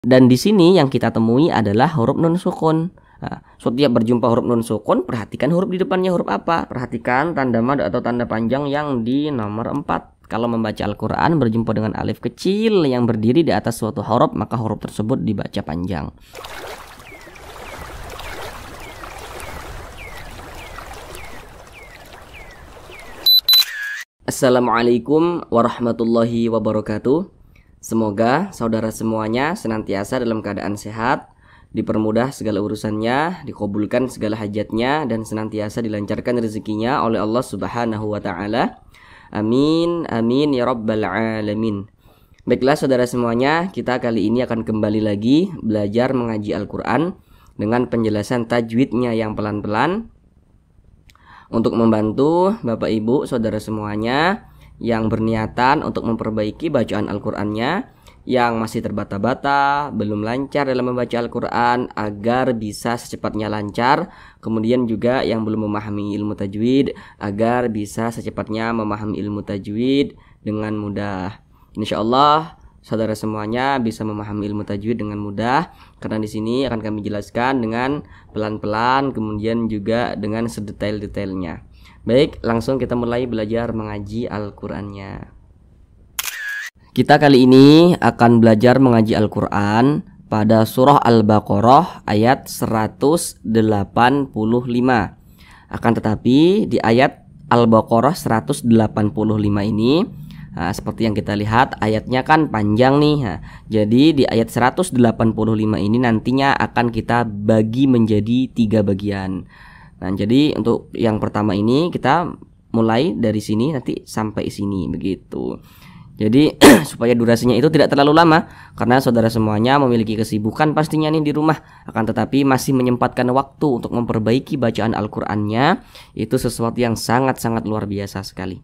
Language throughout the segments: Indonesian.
Dan di sini yang kita temui adalah huruf nun sukun. Nah, setiap berjumpa huruf nun sukun, perhatikan huruf di depannya huruf apa. Perhatikan tanda mad atau tanda panjang yang di nomor 4. Kalau membaca Al-Quran berjumpa dengan alif kecil yang berdiri di atas suatu huruf, maka huruf tersebut dibaca panjang. Assalamualaikum warahmatullahi wabarakatuh. Semoga saudara semuanya senantiasa dalam keadaan sehat, dipermudah segala urusannya, dikabulkan segala hajatnya, dan senantiasa dilancarkan rezekinya oleh Allah Subhanahu wa Ta'ala. Amin, amin ya rabbal alamin. Baiklah saudara semuanya, kita kali ini akan kembali lagi belajar mengaji Al-Quran dengan penjelasan tajwidnya yang pelan-pelan, untuk membantu Bapak Ibu saudara semuanya yang berniatan untuk memperbaiki bacaan Al-Qur'annya, yang masih terbata-bata, belum lancar dalam membaca Al-Qur'an, agar bisa secepatnya lancar. Kemudian juga yang belum memahami ilmu tajwid, agar bisa secepatnya memahami ilmu tajwid dengan mudah. Insyaallah saudara semuanya bisa memahami ilmu tajwid dengan mudah, karena di sini akan kami jelaskan dengan pelan-pelan, kemudian juga dengan sedetail-detailnya. Baik, langsung kita mulai belajar mengaji Al-Qur'annya. Kita kali ini akan belajar mengaji Al-Qur'an pada surah Al-Baqarah ayat 185. Akan tetapi di ayat Al-Baqarah 185 ini, seperti yang kita lihat ayatnya kan panjang nih. Jadi di ayat 185 ini nantinya akan kita bagi menjadi 3 bagian. Nah, jadi untuk yang pertama ini kita mulai dari sini nanti sampai sini begitu. Jadi supaya durasinya itu tidak terlalu lama, karena saudara semuanya memiliki kesibukan pastinya nih di rumah, akan tetapi masih menyempatkan waktu untuk memperbaiki bacaan Al-Qur'annya, itu sesuatu yang sangat-sangat luar biasa sekali.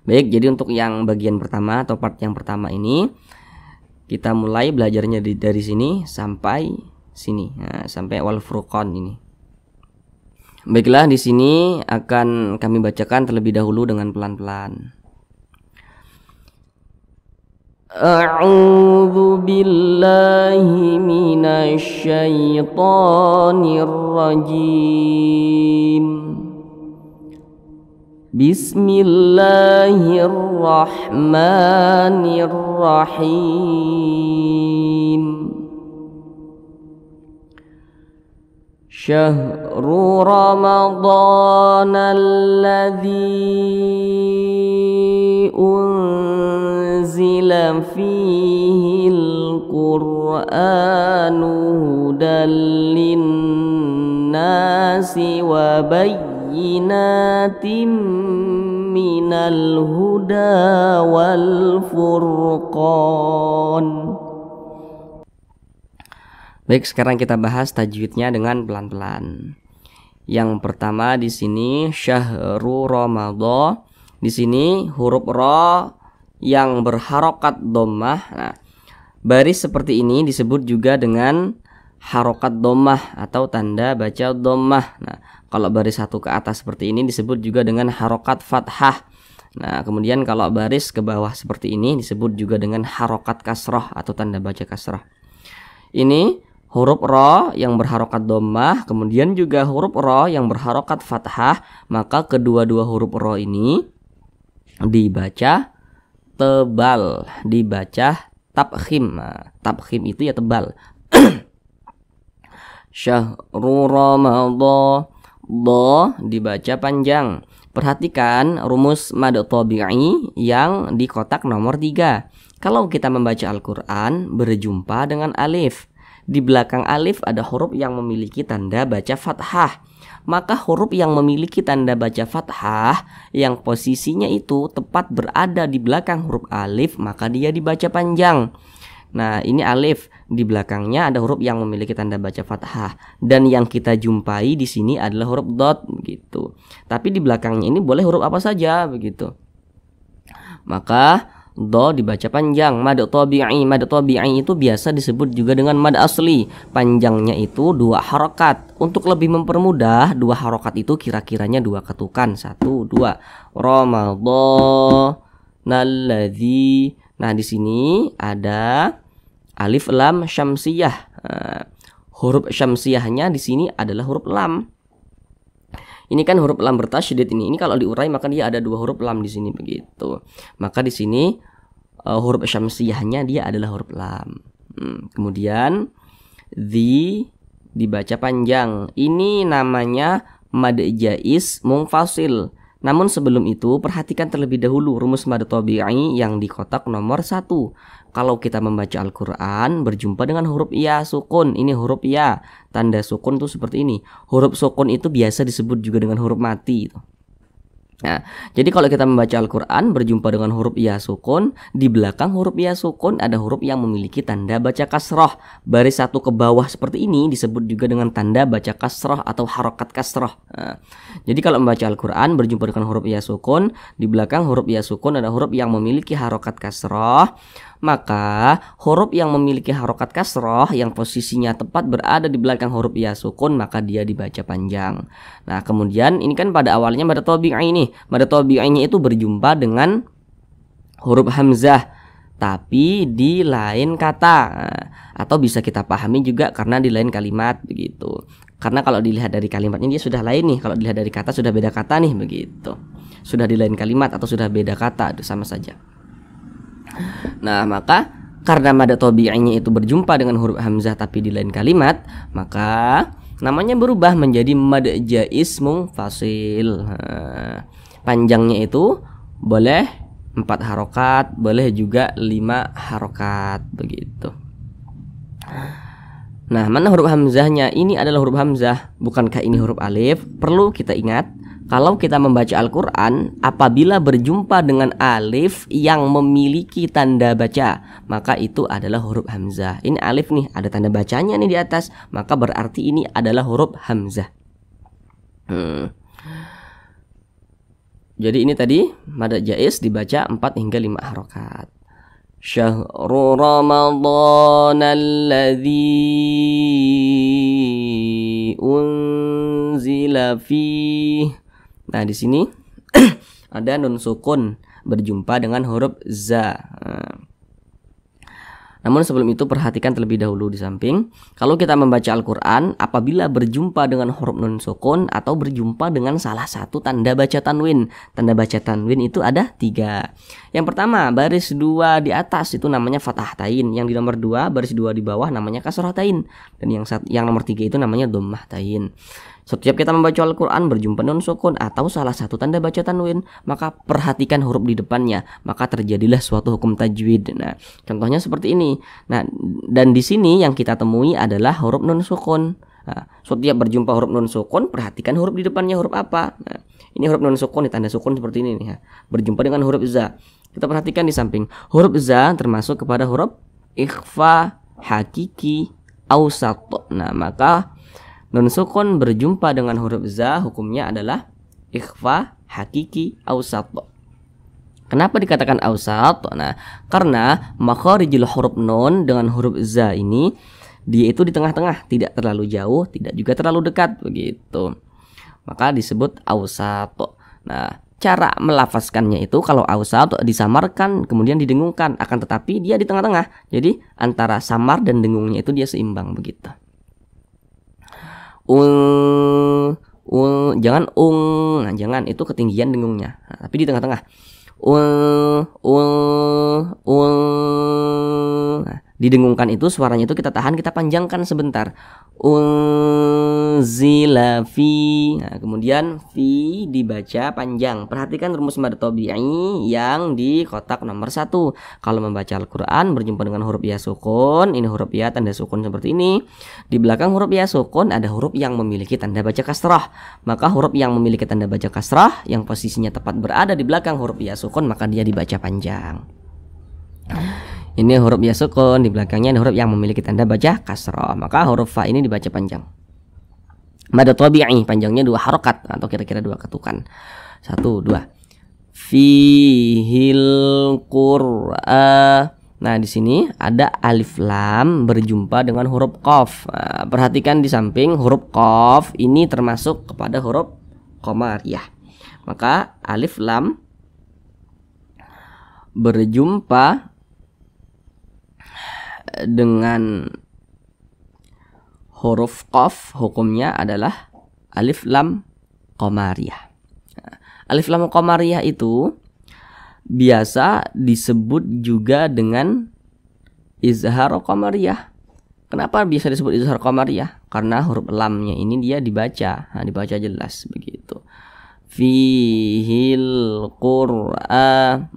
Baik, jadi untuk yang bagian pertama atau part yang pertama ini, kita mulai belajarnya dari sini sampai sini, sampai wal furqan ini. Baiklah, di sini akan kami bacakan terlebih dahulu dengan pelan-pelan. A'udzu billahi minasy syaithanir rajim. Bismillahirrahmanirrahim. Syahru Ramadan alladzi unzila fihi al-Qur'anu hudan lin-nasi wa bayyinatin minal huda wal furqan. Baik, sekarang kita bahas tajwidnya dengan pelan-pelan. Yang pertama di sini syahru Ramadan. Di sini huruf ra yang berharokat dhammah. Nah, baris seperti ini disebut juga dengan harokat dhammah atau tanda baca dhammah. Nah, kalau baris satu ke atas seperti ini disebut juga dengan harokat fathah. Nah, kemudian kalau baris ke bawah seperti ini disebut juga dengan harokat kasrah atau tanda baca kasrah. Ini huruf ra yang berharokat dhammah, kemudian juga huruf ra yang berharokat fathah, maka kedua-dua huruf ra ini dibaca tebal, dibaca tabkhim. Nah, tabkhim itu ya tebal. Syahru Ramadan, do dibaca panjang. Perhatikan rumus mad tabi'i yang di kotak nomor 3. Kalau kita membaca Al-Qur'an berjumpa dengan alif, di belakang alif ada huruf yang memiliki tanda baca fathah. Maka huruf yang memiliki tanda baca fathah yang posisinya itu tepat berada di belakang huruf alif, maka dia dibaca panjang. Nah, ini alif, di belakangnya ada huruf yang memiliki tanda baca fathah, dan yang kita jumpai di sini adalah huruf dot begitu. Tapi di belakangnya ini boleh huruf apa saja begitu. Maka do dibaca panjang. Mad tabi'i itu biasa disebut juga dengan mad asli. Panjangnya itu 2 harokat. Untuk lebih mempermudah, 2 harokat itu kira-kiranya 2 ketukan. 1, 2. Ramadan alladzi. Nah, di sini ada alif lam syamsiyah. Huruf syamsiyahnya di sini adalah huruf lam. Ini kan huruf lam bertasydid ini. Ini kalau diurai maka dia ada 2 huruf lam di sini begitu. Maka di sini huruf syamsiyahnya dia adalah huruf lam. Kemudian dibaca panjang. Ini namanya mad jaiz munfasil. Namun sebelum itu perhatikan terlebih dahulu rumus mad tabi'i yang di kotak nomor 1. Kalau kita membaca Al-Quran berjumpa dengan huruf ya sukun, ini huruf ya, tanda sukun tuh seperti ini. Huruf sukun itu biasa disebut juga dengan huruf mati itu. Nah, jadi kalau kita membaca Al-Quran berjumpa dengan huruf ya sukun, di belakang huruf ya sukun ada huruf yang memiliki tanda baca kasroh. Baris 1 ke bawah seperti ini disebut juga dengan tanda baca kasroh atau harokat kasroh. Nah, jadi kalau membaca Al-Quran berjumpa dengan huruf ya sukun, di belakang huruf ya sukun ada huruf yang memiliki harokat kasroh. Maka huruf yang memiliki harokat kasroh yang posisinya tepat berada di belakang huruf ya sukun maka dia dibaca panjang. Nah kemudian ini kan pada awalnya mad tabi'i ini. Mad tabi'inya itu berjumpa dengan huruf hamzah tapi di lain kata. Atau bisa kita pahami juga karena di lain kalimat begitu. Karena kalau dilihat dari kalimatnya dia sudah lain nih. Kalau dilihat dari kata sudah beda kata nih begitu. Sudah di lain kalimat atau sudah beda kata itu sama saja. Nah maka karena mad tabi'inya itu berjumpa dengan huruf hamzah tapi di lain kalimat, maka namanya berubah menjadi mad jaiz munfasil. Panjangnya itu boleh 4 harokat, boleh juga 5 harokat begitu. Nah mana huruf hamzahnya? Ini adalah huruf hamzah. Bukankah ini huruf alif? Perlu kita ingat, kalau kita membaca Al-Quran, apabila berjumpa dengan alif yang memiliki tanda baca, maka itu adalah huruf hamzah. Ini alif nih, ada tanda bacanya nih di atas, maka berarti ini adalah huruf hamzah. Jadi ini tadi mad jaiz dibaca 4 hingga 5 harokat. Syahrul Ramadan alladzi unzila fih. Nah di sini ada nun sukun berjumpa dengan huruf za. Namun sebelum itu perhatikan terlebih dahulu di samping. Kalau kita membaca Al-Quran, apabila berjumpa dengan huruf nun sukun atau berjumpa dengan salah satu tanda baca tanwin. Tanda baca tanwin itu ada 3. Yang pertama baris 2 di atas itu namanya fathah tain. Yang di nomor 2 baris 2 di bawah namanya kasrah tain. Dan yang nomor 3 itu namanya dhammah tain. Setiap kita membaca Al-Quran berjumpa nun sukun atau salah satu tanda baca tanwin, maka perhatikan huruf di depannya, maka terjadilah suatu hukum tajwid. Nah, contohnya seperti ini. Nah, dan di sini yang kita temui adalah huruf nun sukun. Nah, setiap berjumpa huruf nun sukun, perhatikan huruf di depannya huruf apa. Nah, ini huruf nun sukun, tanda sukun seperti ini nih. Berjumpa dengan huruf za. Kita perhatikan di samping. Huruf za termasuk kepada huruf ikhfa, hakiki, awsat. Nah, maka nun sukun berjumpa dengan huruf za hukumnya adalah ikhfa, hakiki, awsat. Kenapa dikatakan awsat? Nah, karena makharijul huruf nun dengan huruf za ini dia itu di tengah-tengah, tidak terlalu jauh, tidak juga terlalu dekat begitu. Maka disebut awsat. Nah, cara melafazkannya itu kalau awsat disamarkan kemudian didengungkan, akan tetapi dia di tengah-tengah. Jadi antara samar dan dengungnya itu dia seimbang begitu. Jangan nah, jangan itu ketinggian dengungnya. Nah, tapi di tengah-tengah. Nah, didengungkan itu suaranya itu kita tahan, kita panjangkan sebentar. Unzila fi. Nah, kemudian fi dibaca panjang. Perhatikan rumus mad tabi'i yang di kotak nomor 1. Kalau membaca Al-Quran berjumpa dengan huruf ya sukun, ini huruf ya tanda sukun seperti ini. Di belakang huruf ya sukun ada huruf yang memiliki tanda baca kasrah. Maka huruf yang memiliki tanda baca kasrah yang posisinya tepat berada di belakang huruf ya sukun, maka dia dibaca panjang. Ini huruf ya sukun, di belakangnya ada huruf yang memiliki tanda baca kasrah, maka huruf fa ini dibaca panjang. Mad tabi'i panjangnya 2 harokat atau kira-kira 2 ketukan. 1, 2. Fihil qur'a. Nah, di sini ada alif lam berjumpa dengan huruf qaf. Nah, perhatikan di samping huruf qaf ini termasuk kepada huruf qamariyah. Maka alif lam berjumpa dengan huruf qaf hukumnya adalah alif lam qamariyah. Alif lam qamariyah itu biasa disebut juga dengan izhar qamariyah. Kenapa bisa disebut izhar qamariyah? Karena huruf lamnya ini dia dibaca, dibaca jelas begitu. Fihil Qur'an.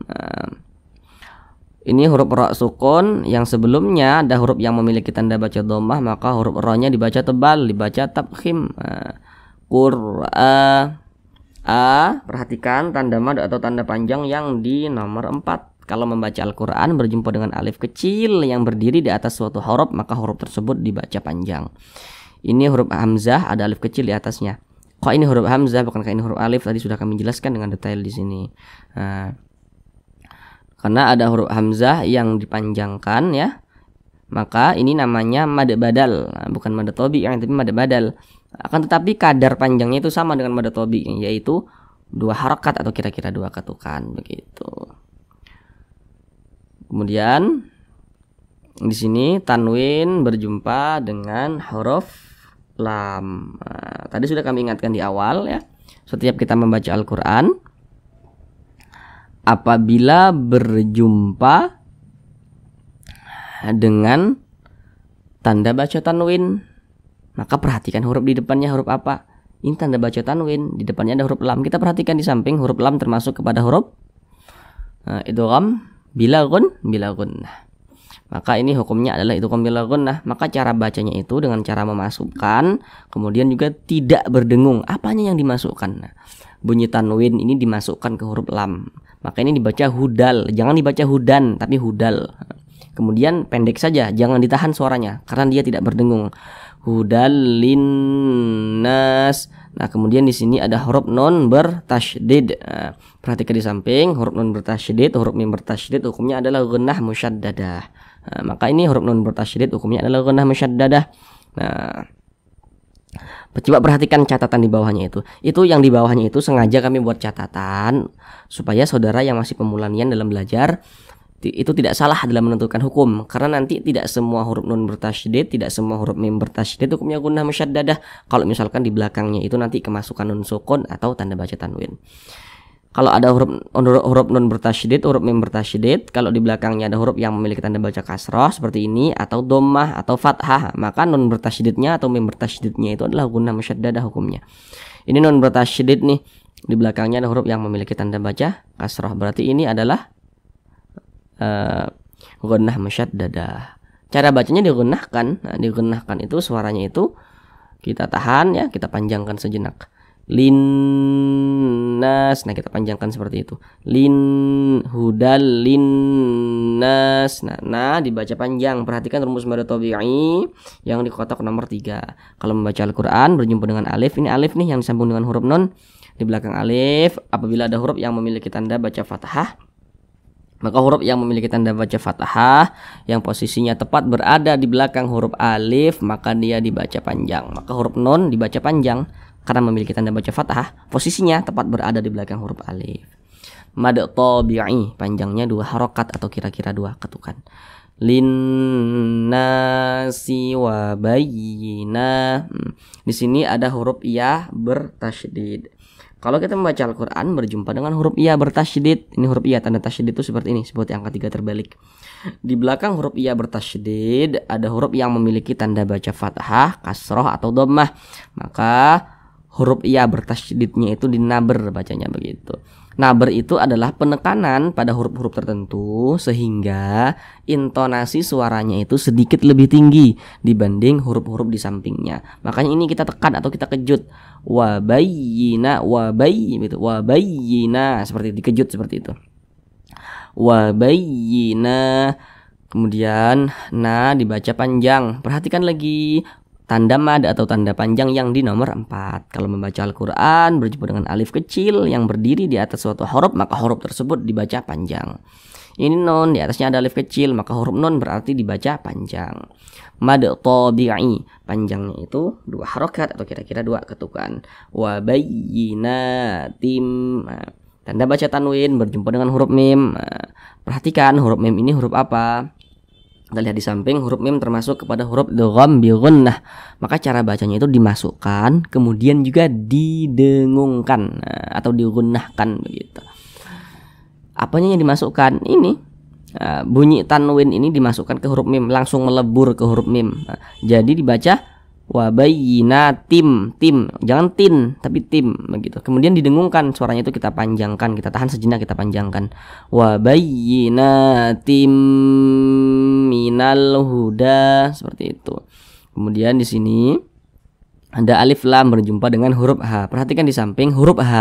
Ini huruf ra sukun yang sebelumnya ada huruf yang memiliki tanda baca dhammah, maka huruf ra-nya dibaca tebal, dibaca tabkhim. Qur'a. Perhatikan tanda mad atau tanda panjang yang di nomor 4. Kalau membaca Al-Qur'an berjumpa dengan alif kecil yang berdiri di atas suatu huruf, maka huruf tersebut dibaca panjang. Ini huruf hamzah ada alif kecil di atasnya. Kok ini huruf hamzah bukankah ini huruf alif? Tadi sudah kami jelaskan dengan detail di sini. Karena ada huruf hamzah yang dipanjangkan ya, maka ini namanya mad badal, bukan mad tobi yang tapi mad badal. Akan tetapi kadar panjangnya itu sama dengan mad tobi, yaitu 2 harakat atau kira-kira 2 ketukan begitu. Kemudian di sini tanwin berjumpa dengan huruf lam. Tadi sudah kami ingatkan di awal ya, setiap kita membaca Al-Qur'an apabila berjumpa dengan tanda baca tanwin, maka perhatikan huruf di depannya huruf apa. Ini tanda baca tanwin, di depannya ada huruf lam. Kita perhatikan di samping huruf lam termasuk kepada huruf idgham bila gunnah. Maka ini hukumnya adalah idgham bila gunnah. Maka cara bacanya itu dengan cara memasukkan, kemudian juga tidak berdengung. Apanya yang dimasukkan? Bunyi tanwin ini dimasukkan ke huruf lam. Maka ini dibaca hudal, jangan dibaca hudan tapi hudal. Kemudian pendek saja, jangan ditahan suaranya karena dia tidak berdengung. Hudal linnas. Nah, kemudian di sini ada huruf nun bertasydid. Perhatikan di samping huruf nun bertasydid, huruf mim bertasydid hukumnya adalah gunnah musyaddadah. Maka ini huruf nun bertasydid hukumnya adalah gunnah musyaddadah. Nah, coba perhatikan catatan di bawahnya itu. Itu yang di bawahnya itu sengaja kami buat catatan supaya saudara yang masih pemulanian dalam belajar itu tidak salah dalam menentukan hukum, karena nanti tidak semua huruf nun bertasydid, tidak semua huruf mim bertasydid hukumnya gunnah musyaddadah. Kalau misalkan di belakangnya itu nanti kemasukan nun sukun atau tanda baca tanwin. Kalau ada huruf nun bertasydid, huruf mim bertasydid, kalau di belakangnya ada huruf yang memiliki tanda baca kasroh seperti ini atau dhammah atau fathah, maka nun bertasydidnya atau mim bertasydidnya itu adalah gunnah musyaddadah hukumnya. Ini nun bertasydid nih, di belakangnya ada huruf yang memiliki tanda baca kasroh, berarti ini adalah gunnah musyaddadah. Cara bacanya digunnahkan. Nah, digunnahkan itu suaranya itu kita tahan ya, kita panjangkan sejenak. Linnas. Nah, kita panjangkan seperti itu. Hudal linnas. Nah, dibaca panjang. Perhatikan rumus mad tabi'i yang di kotak nomor 3. Kalau membaca Al-Qur'an berjumpa dengan alif, ini alif nih yang disambung dengan huruf nun. Di belakang alif apabila ada huruf yang memiliki tanda baca fathah, maka huruf yang memiliki tanda baca fathah yang posisinya tepat berada di belakang huruf alif, maka dia dibaca panjang. Maka huruf nun dibaca panjang karena memiliki tanda baca fathah, posisinya tepat berada di belakang huruf alif. Mad tabi'i panjangnya 2 harokat atau kira-kira 2 ketukan. Linnasi wa bayyina. Di sini ada huruf ya bertasydid. Kalau kita membaca Al-Qur'an berjumpa dengan huruf ya bertasydid, ini huruf ya tanda tasydid itu seperti ini, seperti angka 3 terbalik. Di belakang huruf ya bertasydid ada huruf yang memiliki tanda baca fathah, kasroh atau dhammah. Maka huruf ya bertasydidnya itu dinaber bacanya begitu. Naber itu adalah penekanan pada huruf-huruf tertentu sehingga intonasi suaranya itu sedikit lebih tinggi dibanding huruf-huruf di sampingnya. Makanya ini kita tekan atau kita kejut. Wabayyina, gitu. Wabayyina seperti dikejut seperti itu. Wabayyina. Kemudian dibaca panjang. Perhatikan lagi tanda mad atau tanda panjang yang di nomor 4. Kalau membaca Al-Qur'an berjumpa dengan alif kecil yang berdiri di atas suatu huruf, maka huruf tersebut dibaca panjang. Ini nun, di atasnya ada alif kecil, maka huruf nun berarti dibaca panjang. Mad tabi'i panjangnya itu 2 harokat atau kira-kira 2 ketukan. Wa bayyinatim. Tanda baca tanwin berjumpa dengan huruf mim. Perhatikan huruf mim ini huruf apa? Kita lihat di samping, huruf mim termasuk kepada huruf idgham bi gunnah. Maka cara bacanya itu dimasukkan, kemudian juga didengungkan atau digunnahkan begitu. Apanya yang dimasukkan? Ini bunyi tanwin ini dimasukkan ke huruf mim, langsung melebur ke huruf mim. Jadi dibaca wabayyinatim, tim, jangan tin tapi tim begitu. Kemudian didengungkan, suaranya itu kita panjangkan, kita tahan sejenak, kita panjangkan. Wabayyinatim minal huda, seperti itu. Kemudian di sini ada alif lam berjumpa dengan huruf H. Perhatikan di samping, huruf H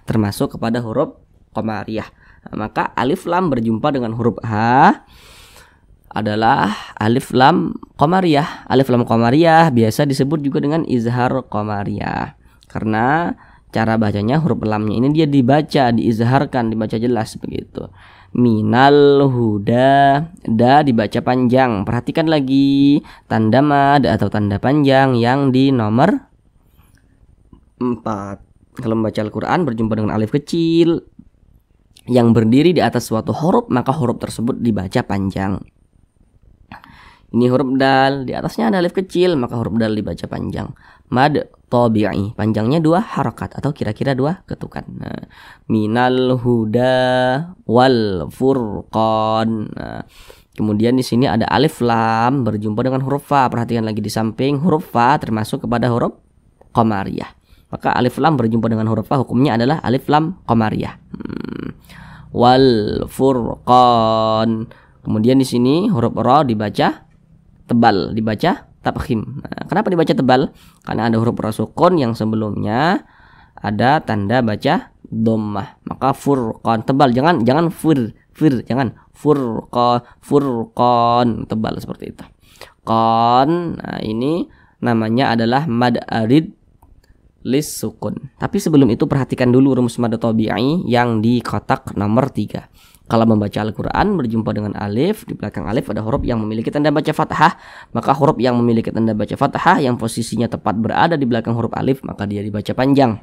termasuk kepada huruf qamariyah. Maka alif lam berjumpa dengan huruf H adalah alif lam qamariyah. Alif lam qamariyah biasa disebut juga dengan izhar qamariyah, karena cara bacanya huruf lamnya ini dia dibaca, diizharkan, dibaca jelas begitu. Minal huda, da dibaca panjang. Perhatikan lagi tanda mad atau tanda panjang yang di nomor 4. Kalau membaca Al-Quran berjumpa dengan alif kecil yang berdiri di atas suatu huruf, maka huruf tersebut dibaca panjang. Ini huruf dal, di atasnya ada alif kecil, maka huruf dal dibaca panjang. Mad tabi'i, panjangnya 2 harakat atau kira-kira 2 ketukan. Minal huda wal furqan. Kemudian di sini ada alif lam berjumpa dengan huruf fa. Perhatikan lagi di samping, huruf fa termasuk kepada huruf qamariyah. Maka alif lam berjumpa dengan huruf fa, hukumnya adalah alif lam qamariyah. Wal furqan. Kemudian di sini huruf ra dibaca tebal, dibaca tafkhim. Kenapa dibaca tebal? Karena ada huruf ra sukun yang sebelumnya ada tanda baca dhammah. Maka furqan tebal, jangan jangan furqan tebal seperti itu. Qan, nah ini namanya adalah mad arid lis sukun. Tapi sebelum itu perhatikan dulu rumus mad tabi'i yang di kotak nomor 3. Kalau membaca Al-Quran berjumpa dengan alif, di belakang alif ada huruf yang memiliki tanda baca fathah, maka huruf yang memiliki tanda baca fathah yang posisinya tepat berada di belakang huruf alif, maka dia dibaca panjang.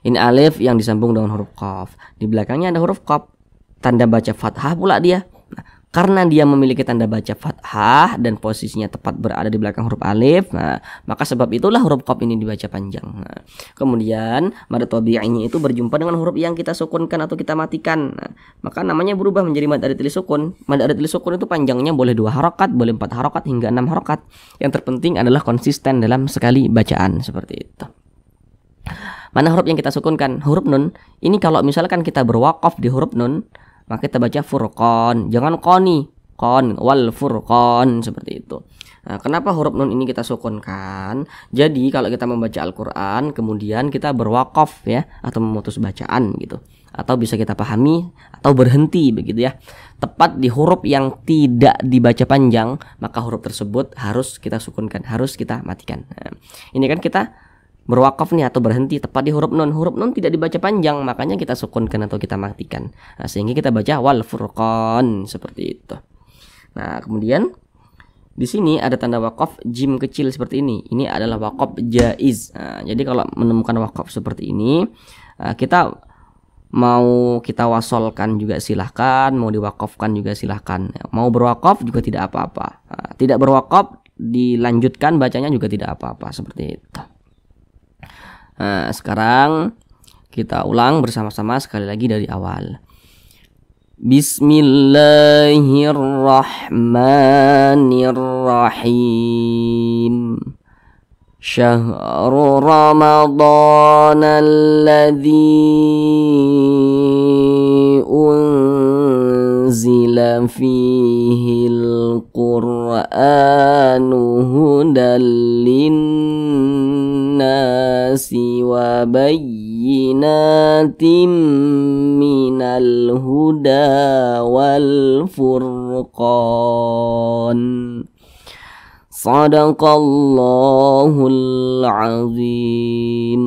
Ini alif yang disambung dengan huruf qaf, di belakangnya ada huruf qaf, tanda baca fathah pula dia. Nah, karena dia memiliki tanda baca fathah dan posisinya tepat berada di belakang huruf alif, nah, maka sebab itulah huruf qaf ini dibaca panjang. Nah, kemudian mad tabi'inya itu berjumpa dengan huruf yang kita sukunkan atau kita matikan. Nah, maka namanya berubah menjadi mad arid lis sukun. Mad arid lis sukun itu panjangnya boleh 2 harakat, boleh 4 harakat hingga 6 harakat. Yang terpenting adalah konsisten dalam sekali bacaan, seperti itu. Mana huruf yang kita sukunkan? Huruf nun. Ini kalau misalkan kita berwaqaf di huruf nun, maka kita baca furqan, jangan qani, qan wal furqan, seperti itu. Nah, kenapa huruf nun ini kita sukunkan? Jadi kalau kita membaca Al-Quran kemudian kita berwaqaf ya, atau memutus bacaan gitu, atau bisa kita pahami atau berhenti begitu ya, tepat di huruf yang tidak dibaca panjang, maka huruf tersebut harus kita sukunkan, harus kita matikan. Nah, ini kan kita berwakaf nih atau berhenti tepat di huruf nun. Huruf nun tidak dibaca panjang, makanya kita sukunkan atau kita matikan. Nah, sehingga kita baca wal furqan, seperti itu. Nah, kemudian di sini ada tanda wakaf jim kecil seperti ini. Ini adalah wakaf jaiz. Nah, jadi kalau menemukan wakaf seperti ini, kita mau kita wasolkan juga silahkan, mau diwakafkan juga silahkan. Mau berwakaf juga tidak apa-apa. Nah, tidak berwakaf dilanjutkan bacanya juga tidak apa-apa, seperti itu. Nah, sekarang kita ulang bersama-sama sekali lagi dari awal. Bismillahirrahmanirrahim. Syahrul Ramadan alladzi unzila fihil Qur'anu hudal linnasi wa bayyinatin minal huda wal furqan. Sadaqallahul azim.